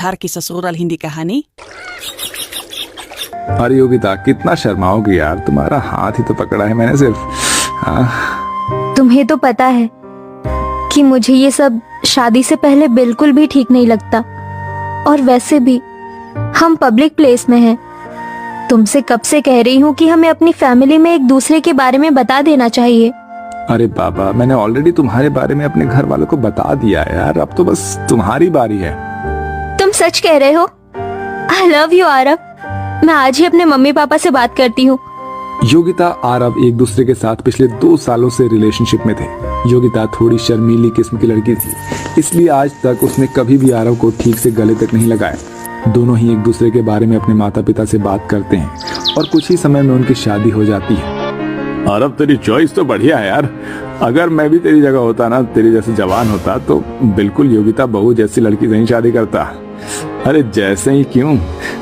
घर की ससुराल हिंदी कहानी। अरे योगिता, कितना शर्माओगी यार, तुम्हारा हाथ ही तो पकड़ा है मैंने सिर्फ। तुम्हें तो पता है कि मुझे ये सब शादी से पहले बिल्कुल भी ठीक नहीं लगता, और वैसे भी हम पब्लिक प्लेस में हैं। तुमसे कब से कह रही हूँ कि हमें अपनी फैमिली में एक दूसरे के बारे में बता देना चाहिए। अरे बाबा, मैंने ऑलरेडी तुम्हारे बारे में अपने घर वालों को बता दिया है यार, अब तो बस तुम्हारी बारी है। तुम सच कह रहे हो? I love you Aarav. मैं आज ही अपने मम्मी पापा से बात करती हूँ। योगिता आरव एक दूसरे के साथ पिछले 2 सालों से रिलेशनशिप में थे। योगिता थोड़ी शर्मीली किस्म की लड़की थी, इसलिए आज तक उसने कभी भी आरव को ठीक से गले तक नहीं लगाया। दोनों ही एक दूसरे के बारे में अपने माता पिता से बात करते हैं और कुछ ही समय में उनकी शादी हो जाती है। आरव, तेरी चॉइस तो बढ़िया है यार। अगर मैं भी तेरी जगह होता ना, तेरी जैसे जवान होता, तो बिल्कुल योगिता बहू जैसी लड़की से ही शादी करता। अरे जैसे ही क्यों,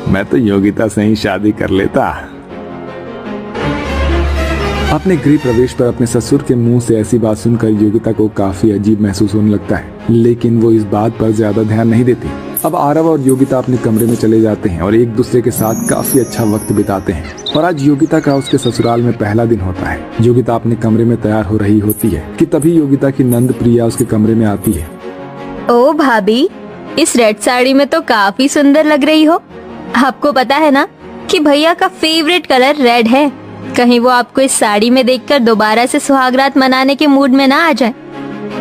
मैं तो योगिता से ही शादी कर लेता। अपने गृह प्रवेश पर अपने ससुर के मुंह से ऐसी बात सुनकर योगिता को काफी अजीब महसूस होने लगता है, लेकिन वो इस बात पर ज्यादा ध्यान नहीं देती। अब आरव और योगिता अपने कमरे में चले जाते हैं और एक दूसरे के साथ काफी अच्छा वक्त बिताते हैं। और आज योगिता का उसके ससुराल में पहला दिन होता है। योगिता अपने कमरे में तैयार हो रही होती है कि तभी योगिता की नंद प्रिया उसके कमरे में आती है। ओ भाभी, इस रेड साड़ी में तो काफी सुंदर लग रही हो। आपको पता है ना कि भैया का फेवरेट कलर रेड है। कहीं वो आपको इस साड़ी में देखकर दोबारा से सुहागरात मनाने के मूड में ना आ जाए।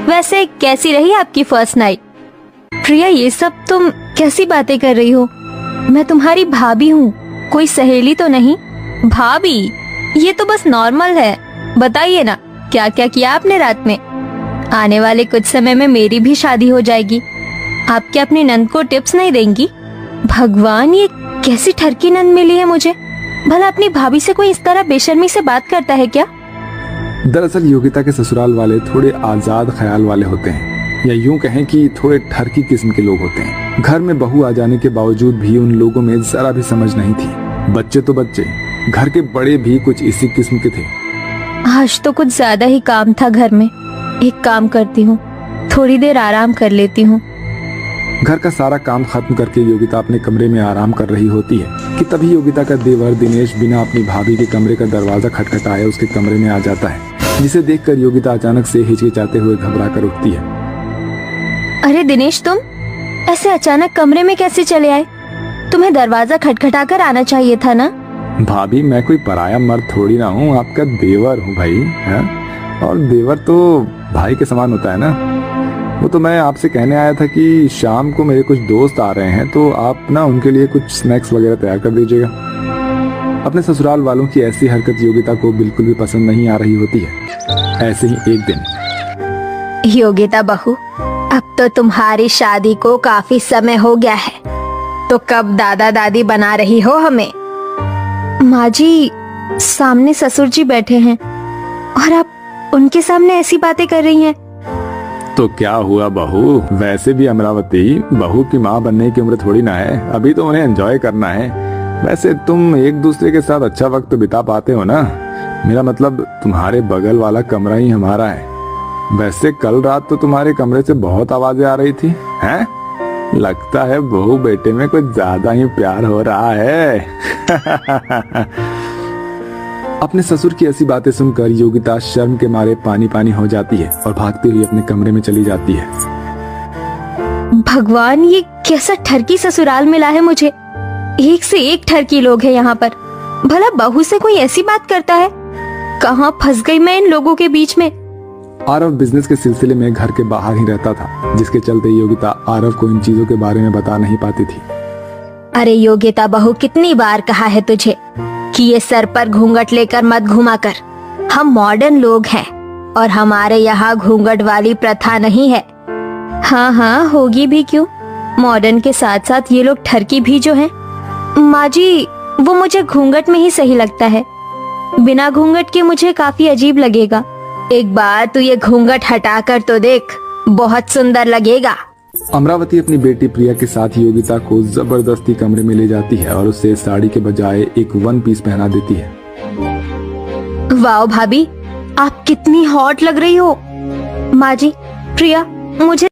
वैसे कैसी रही आपकी फर्स्ट नाइट? प्रिया, ये सब तुम कैसी बातें कर रही हो? मैं तुम्हारी भाभी हूँ, कोई सहेली तो नहीं। भाभी, ये तो बस नॉर्मल है। बताइए ना, क्या क्या किया आपने रात में? आने वाले कुछ समय में मेरी भी शादी हो जाएगी। आप क्या अपनी नंद को टिप्स नहीं देंगी? भगवान, ये कैसी ठरकी नंद मिली है मुझे। भला अपनी भाभी से कोई इस तरह बेशर्मी से बात करता है क्या? दरअसल योगिता के ससुराल वाले थोड़े आजाद ख्याल वाले होते हैं, या यूं कहें कि थोड़े ठरकी किस्म के लोग होते हैं। घर में बहू आ जाने के बावजूद भी उन लोगों में जरा भी समझ नहीं थी। बच्चे तो बच्चे, घर के बड़े भी कुछ इसी किस्म के थे। आज तो कुछ ज्यादा ही काम था घर में। एक काम करती हूँ, थोड़ी देर आराम कर लेती हूँ। घर का सारा काम खत्म करके योगिता अपने कमरे में आराम कर रही होती है कि तभी योगिता का देवर दिनेश बिना अपनी भाभी के कमरे का दरवाजा खटखटाए उसके कमरे में आ जाता है, जिसे देखकर योगिता अचानक से हिचकिचाते हुए घबरा कर उठती है। अरे दिनेश, तुम ऐसे अचानक कमरे में कैसे चले आए? तुम्हें दरवाजा खटखटा कर आना चाहिए था ना। भाभी, मैं कोई पराया मर्द थोड़ी ना हूँ, आपका देवर हूँ भाई। है? और देवर तो भाई के समान होता है ना। वो तो मैं आपसे कहने आया था कि शाम को मेरे कुछ दोस्त आ रहे हैं, तो आप ना उनके लिए कुछ स्नैक्स वगैरह तैयार कर दीजिएगा। अपने ससुराल वालों की ऐसी हरकत योगिता को बिल्कुल भी पसंद नहीं आ रही होती है। ऐसे ही एक दिन, योगिता बहू, अब तो तुम्हारी शादी को काफी समय हो गया है, तो कब दादा दादी बना रही हो हमें? माँ जी, सामने ससुर जी बैठे हैं और आप उनके सामने ऐसी बातें कर रही हैं। तो क्या हुआ बहू, वैसे भी अमरावती बहू की माँ बनने की उम्र थोड़ी ना है, अभी तो उन्हें एंजॉय करना है। वैसे तुम एक दूसरे के साथ अच्छा वक्त बिता पाते हो ना। मेरा मतलब तुम्हारे बगल वाला कमरा ही हमारा है। वैसे कल रात तो तुम्हारे कमरे से बहुत आवाजें आ रही थी। हैं? लगता है बहू बेटे में कुछ ज्यादा ही प्यार हो रहा है। अपने ससुर की ऐसी बातें सुनकर योगिता शर्म के मारे पानी पानी हो जाती है और भागती हुई अपने कमरे में चली जाती है। भगवान, ये कैसा ठरकी ससुराल मिला है मुझे। एक से एक ठरकी लोग हैं यहाँ पर। भला बहू से कोई ऐसी बात करता है? कहाँ फंस गई मैं इन लोगों के बीच में। आरव बिजनेस के सिलसिले में घर के बाहर ही रहता था, जिसके चलते योगिता आरव को इन चीजों के बारे में बता नहीं पाती थी। अरे योगिता बहू, कितनी बार कहा है तुझे कि ये सर पर घूंघट लेकर मत घुमा कर। हम मॉडर्न लोग हैं और हमारे यहाँ घूंघट वाली प्रथा नहीं है। हाँ हाँ, होगी भी क्यों। मॉडर्न के साथ साथ ये लोग ठरकी भी जो हैं। माँ जी, वो मुझे घूंघट में ही सही लगता है। बिना घूंघट के मुझे काफी अजीब लगेगा। एक बार तू ये घूंघट हटा कर तो देख, बहुत सुंदर लगेगा। अमरावती अपनी बेटी प्रिया के साथ योगिता को जबरदस्ती कमरे में ले जाती है और उसे साड़ी के बजाय एक 1 पीस पहना देती है। वाह भाभी, आप कितनी हॉट लग रही हो। माँ जी, प्रिया, मुझे